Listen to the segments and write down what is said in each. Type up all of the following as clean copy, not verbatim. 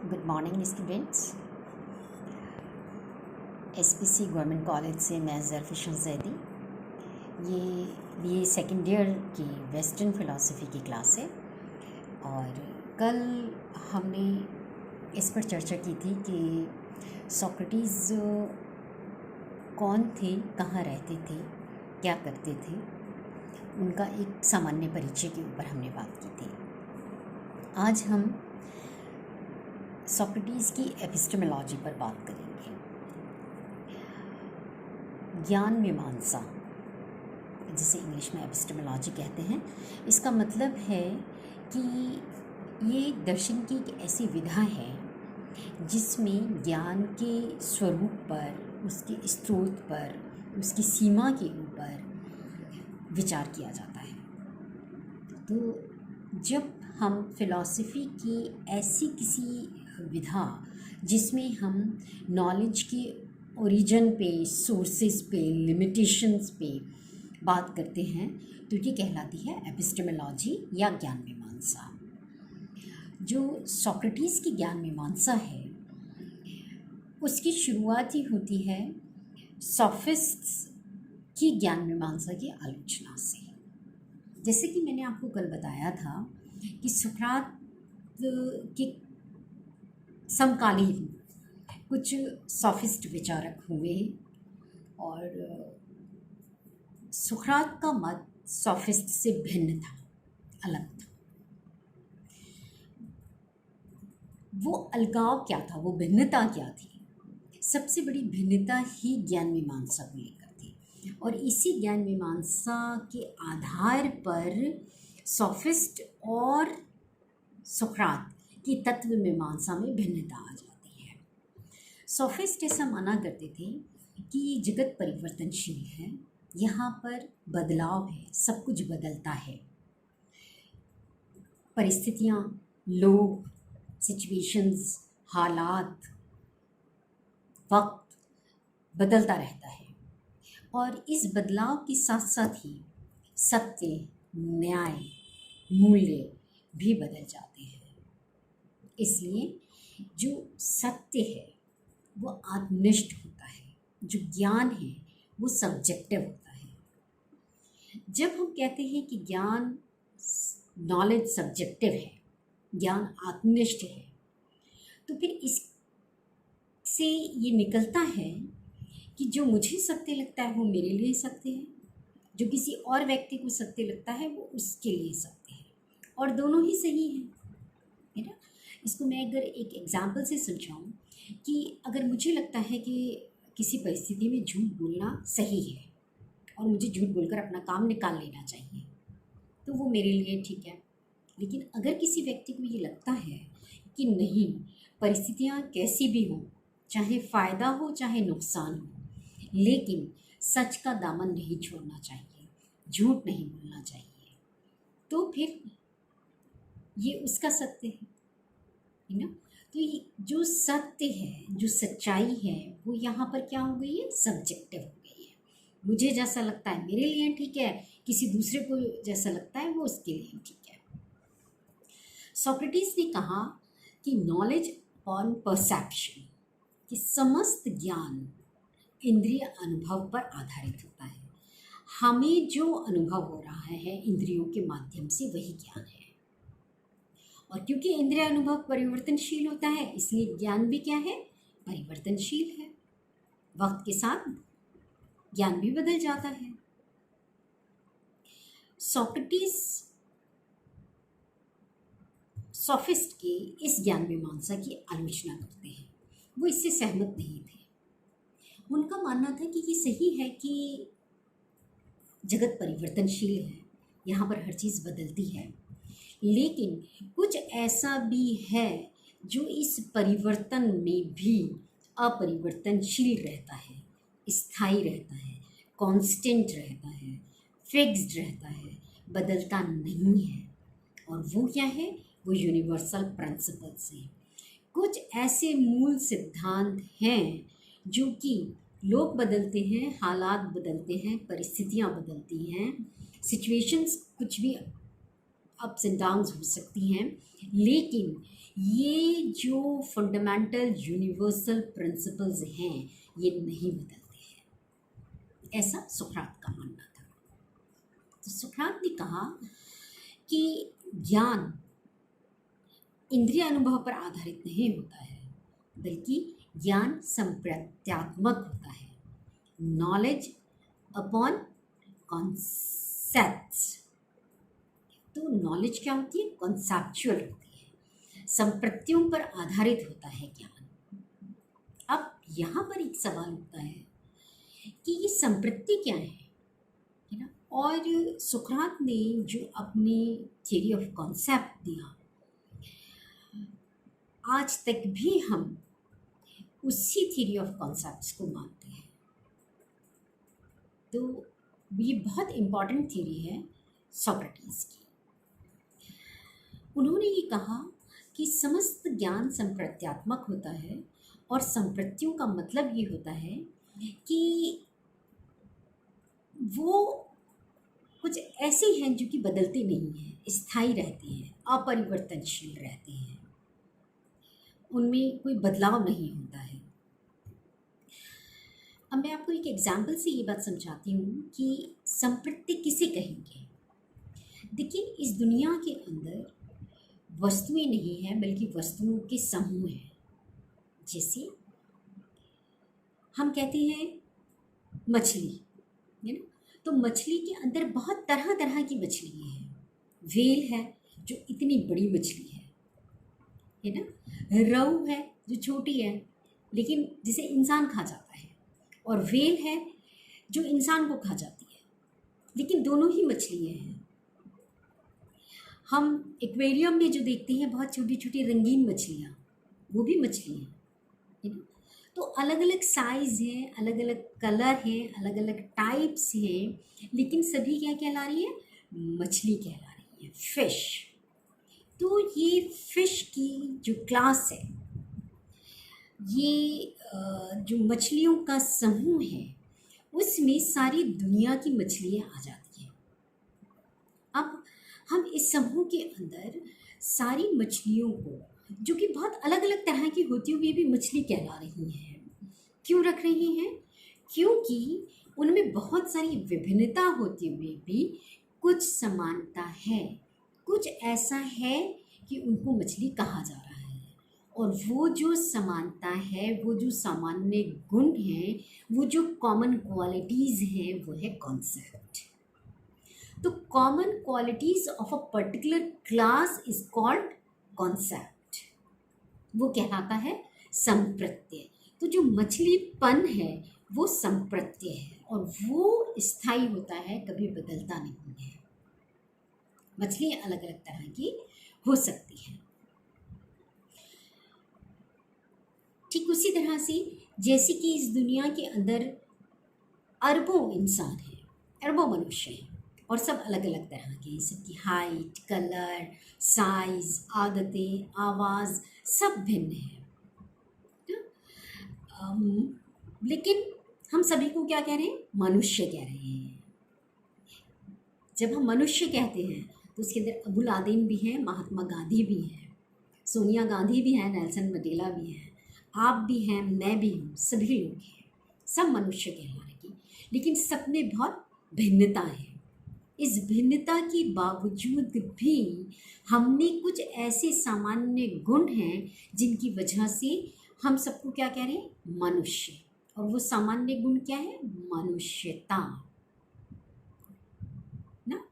Good morning students. SPC government college से मैं ज़रफ़िशन ज़ैदी। ये BA सेकेंड ईयर की वेस्टर्न फ़िलासफ़ी की क्लास है और कल हमने इस पर चर्चा की थी कि सोक्रेटिस कौन थे, कहाँ रहते थे, क्या करते थे, उनका एक सामान्य परिचय के ऊपर हमने बात की थी। आज हम सोक्रेटिस की एपिस्टेमोलॉजी पर बात करेंगे। ज्ञान मीमांसा, जिसे इंग्लिश में एपिस्टेमोलॉजी कहते हैं, इसका मतलब है कि ये दर्शन की एक ऐसी विधा है जिसमें ज्ञान के स्वरूप पर, उसके स्रोत पर, उसकी सीमा के ऊपर विचार किया जाता है। तो जब हम फिलॉसफी की ऐसी किसी विधा जिसमें हम नॉलेज के ओरिजिन पे, सोर्सेस पे, लिमिटेशंस पे बात करते हैं तो ये कहलाती है एपिस्टेमोलॉजी या ज्ञान मीमांसा। जो सोक्रेटिस की ज्ञान मीमांसा है उसकी शुरुआत ही होती है सोफिस्ट्स की ज्ञान मीमांसा की आलोचना से। जैसे कि मैंने आपको कल बताया था कि सुकरात के समकालीन कुछ सोफिस्ट विचारक हुए और सुकरात का मत सोफिस्ट से भिन्न था, अलग था। वो अलगाव क्या था, वो भिन्नता क्या थी? सबसे बड़ी भिन्नता ही ज्ञान मीमांसा को लेकर थी और इसी ज्ञान मीमांसा के आधार पर सोफिस्ट और सुकरात की तत्व मीमांसा में भिन्नता आ जाती है। सोफिस्ट ऐसा माना करते थे कि ये जगत परिवर्तनशील है, यहाँ पर बदलाव है, सब कुछ बदलता है, परिस्थितियाँ, लोग, सिचुएशंस, हालात, वक्त बदलता रहता है और इस बदलाव के साथ साथ ही सत्य, न्याय, मूल्य भी बदल जाते हैं। इसलिए जो सत्य है वो आत्मनिष्ठ होता है, जो ज्ञान है वो सब्जेक्टिव होता है। जब हम कहते हैं कि ज्ञान, नॉलेज सब्जेक्टिव है, ज्ञान आत्मनिष्ठ है, तो फिर इससे ये निकलता है कि जो मुझे सत्य लगता है वो मेरे लिए सत्य है, जो किसी और व्यक्ति को सत्य लगता है वो उसके लिए सत्य है, और दोनों ही सही हैं, है ना। इसको मैं अगर एक एग्जाम्पल से समझाऊं कि अगर मुझे लगता है कि किसी परिस्थिति में झूठ बोलना सही है और मुझे झूठ बोलकर अपना काम निकाल लेना चाहिए, तो वो मेरे लिए ठीक है। लेकिन अगर किसी व्यक्ति को ये लगता है कि नहीं, परिस्थितियाँ कैसी भी हों, चाहे फ़ायदा हो चाहे नुकसान हो, लेकिन सच का दामन नहीं छोड़ना चाहिए, झूठ नहीं बोलना चाहिए, तो फिर ये उसका सत्य है ना। तो ये जो सत्य है, जो सच्चाई है, वो यहाँ पर क्या हो गई है, सब्जेक्टिव हो गई है। मुझे जैसा लगता है मेरे लिए ठीक है, किसी दूसरे को जैसा लगता है वो उसके लिए ठीक है। सोक्रेटिस ने कहा कि नॉलेज ऑन परसेप्शन, कि समस्त ज्ञान इंद्रिय अनुभव पर आधारित होता है। हमें जो अनुभव हो रहा है इंद्रियों के माध्यम से वही ज्ञान है, और क्योंकि इंद्रिय अनुभव परिवर्तनशील होता है इसलिए ज्ञान भी क्या है, परिवर्तनशील है। वक्त के साथ ज्ञान भी बदल जाता है। सोक्रेटिस सोफिस्ट के इस ज्ञान मीमांसा की आलोचना करते हैं, वो इससे सहमत नहीं थे। उनका मानना था कि ये सही है कि जगत परिवर्तनशील है, यहाँ पर हर चीज़ बदलती है, लेकिन कुछ ऐसा भी है जो इस परिवर्तन में भी अपरिवर्तनशील रहता है, स्थायी रहता है, कांस्टेंट रहता है, फिक्स्ड रहता है, बदलता नहीं है। और वो क्या है, वो यूनिवर्सल प्रिंसिपल्स हैं। कुछ ऐसे मूल सिद्धांत हैं जो कि लोग बदलते हैं, हालात बदलते हैं, परिस्थितियाँ बदलती हैं, सिचुएशंस कुछ भी अप्स एंड डाउन्स हो सकती हैं, लेकिन ये जो फंडामेंटल यूनिवर्सल प्रिंसिपल्स हैं ये नहीं बदलते हैं, ऐसा सुकरात का मानना था। तो सुकरात ने कहा कि ज्ञान इंद्रिय अनुभव पर आधारित नहीं होता है, बल्कि ज्ञान संप्रत्यात्मक होता है, नॉलेज अपॉन कॉन्सेप्ट्स। तो नॉलेज क्या होती है? कॉन्सेप्चुअल होती है, संप्रत्यों पर आधारित होता है ज्ञान। अब यहाँ पर एक सवाल उठता है कि ये संप्रत्ति क्या है ना? और सुकरात ने जो अपनी थ्योरी ऑफ कॉन्सेप्ट दिया, आज तक भी हम उसी थ्योरी ऑफ कॉन्सेप्ट्स को मानते हैं। तो ये बहुत इम्पॉर्टेंट थ्योरी है सोक्रेटिस की। उन्होंने ये कहा कि समस्त ज्ञान संप्रत्यात्मक होता है, और संप्रत्तियों का मतलब ये होता है कि वो कुछ ऐसे हैं जो कि बदलते नहीं हैं, स्थायी रहते हैं, अपरिवर्तनशील रहते हैं, उनमें कोई बदलाव नहीं होता है। अब मैं आपको एक एग्जाम्पल से ये बात समझाती हूँ कि संप्रत्ति किसे कहेंगे। देखिए, इस दुनिया के अंदर वस्तुएं नहीं हैं, बल्कि वस्तुओं के समूह हैं। जैसे हम कहते हैं मछली, है ना? तो मछली के अंदर बहुत तरह तरह की मछलियाँ हैं। व्हेल है जो इतनी बड़ी मछली है ना? रहू है जो छोटी है लेकिन जिसे इंसान खा जाता है, और व्हेल है जो इंसान को खा जाती है, लेकिन दोनों ही मछलियाँ हैं। हम एक्वेरियम में जो देखते हैं बहुत छोटी छोटी रंगीन मछलियाँ, वो भी मछली हैं, है ना? तो अलग अलग साइज़ हैं, अलग अलग कलर हैं, अलग अलग टाइप्स हैं, लेकिन सभी क्या कहला रही है? मछली कहला रही है, फिश। तो ये फिश की जो क्लास है, ये जो मछलियों का समूह है, उसमें सारी दुनिया की मछलियाँ आ जाती हैं। अब हम इस समूह के अंदर सारी मछलियों को, जो कि बहुत अलग अलग तरह की होती हुई भी मछली कहला रही हैं, क्यों रख रही हैं? क्योंकि उनमें बहुत सारी विभिन्नता होती हुई भी कुछ समानता है, कुछ ऐसा है कि उनको मछली कहा जा रहा है। और वो जो समानता है, वो जो सामान्य गुण हैं, वो जो कॉमन क्वालिटीज़ हैं, वो है कॉन्सेप्ट। तो common qualities of a particular class is called concept, वो कहलाता है संप्रत्यय। तो जो मछलीपन है वो संप्रत्यय है, और वो स्थायी होता है, कभी बदलता नहीं है। मछलियाँ अलग अलग तरह की हो सकती हैं। ठीक उसी तरह से जैसे कि इस दुनिया के अंदर अरबों इंसान हैं, अरबों मनुष्य हैं, और सब अलग अलग तरह के हैं। सबकी हाइट, कलर, साइज, आदतें, आवाज़ सब भिन्न है। लेकिन हम सभी को क्या कह रहे हैं? मनुष्य कह रहे हैं। जब हम मनुष्य कहते हैं तो उसके अंदर अबुल आदिम भी हैं, महात्मा गांधी भी हैं, सोनिया गांधी भी हैं, नेल्सन मंडेला भी हैं, आप भी हैं, मैं भी हूँ, सभी लोग हैं, सब मनुष्य कहलाएंगे। लेकिन सब में बहुत भिन्नता है। इस भिन्नता के बावजूद भी हमने कुछ ऐसे सामान्य गुण हैं जिनकी वजह से हम सबको क्या कह रहे हैं? मनुष्य। और वो सामान्य गुण क्या है? मनुष्यता ना।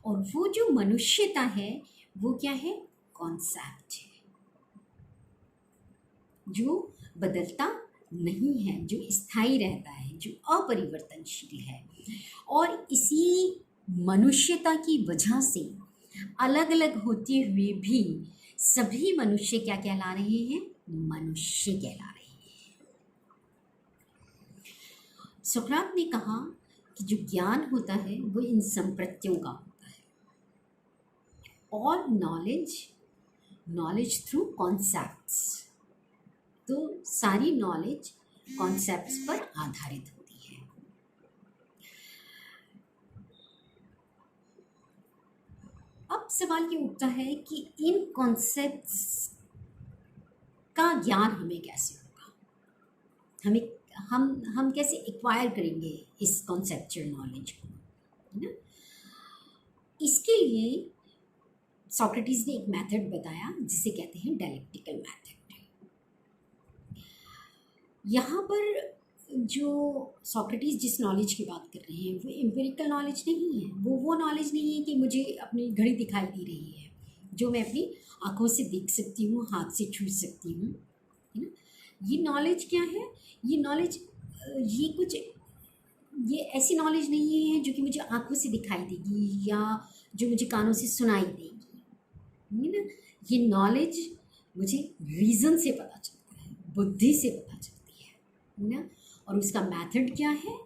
और वो जो मनुष्यता है वो क्या है? कॉन्सेप्ट है, जो बदलता नहीं है, जो स्थायी रहता है, जो अपरिवर्तनशील है। और इसी मनुष्यता की वजह से अलग अलग होते हुए भी सभी मनुष्य क्या कहला रहे हैं? मनुष्य कहला रहे हैं। सुकरात ने कहा कि जो ज्ञान होता है वो इन संप्रत्यों का होता है, और नॉलेज थ्रू कॉन्सेप्ट्स। तो सारी नॉलेज कॉन्सेप्ट्स पर आधारित होती है। अब सवाल ये उठता है कि इन कॉन्सेप्ट्स का ज्ञान हमें कैसे होगा, हमें हम कैसे एक्वायर करेंगे इस कॉन्सेप्चुअल नॉलेज को, है ना। इसके लिए सोक्रेटिस ने एक मेथड बताया जिसे कहते हैं डायलेक्टिकल मेथड। यहाँ पर जो सोक्रेटिस जिस नॉलेज की बात कर रहे हैं वो एम्पिरिकल नॉलेज नहीं है, वो नॉलेज नहीं है कि मुझे अपनी घड़ी दिखाई दे रही है जो मैं अपनी आंखों से देख सकती हूँ, हाथ से छू सकती हूँ, है ना। ये नॉलेज क्या है, ये नॉलेज ये कुछ ये ऐसी नॉलेज नहीं है जो कि मुझे आंखों से दिखाई देगी या जो मुझे कानों से सुनाई देगी, है ना। ये नॉलेज मुझे रीज़न से पता चलता है, बुद्धि से पता चलती है ना। और उसका मेथड क्या है,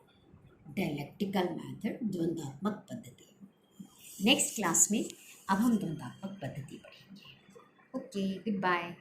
डायलेक्टिकल मेथड, द्वंद्वात्मक पद्धति। नेक्स्ट क्लास में अब हम द्वंद्वात्मक पद्धति पढ़ेंगे। Okay, good bye.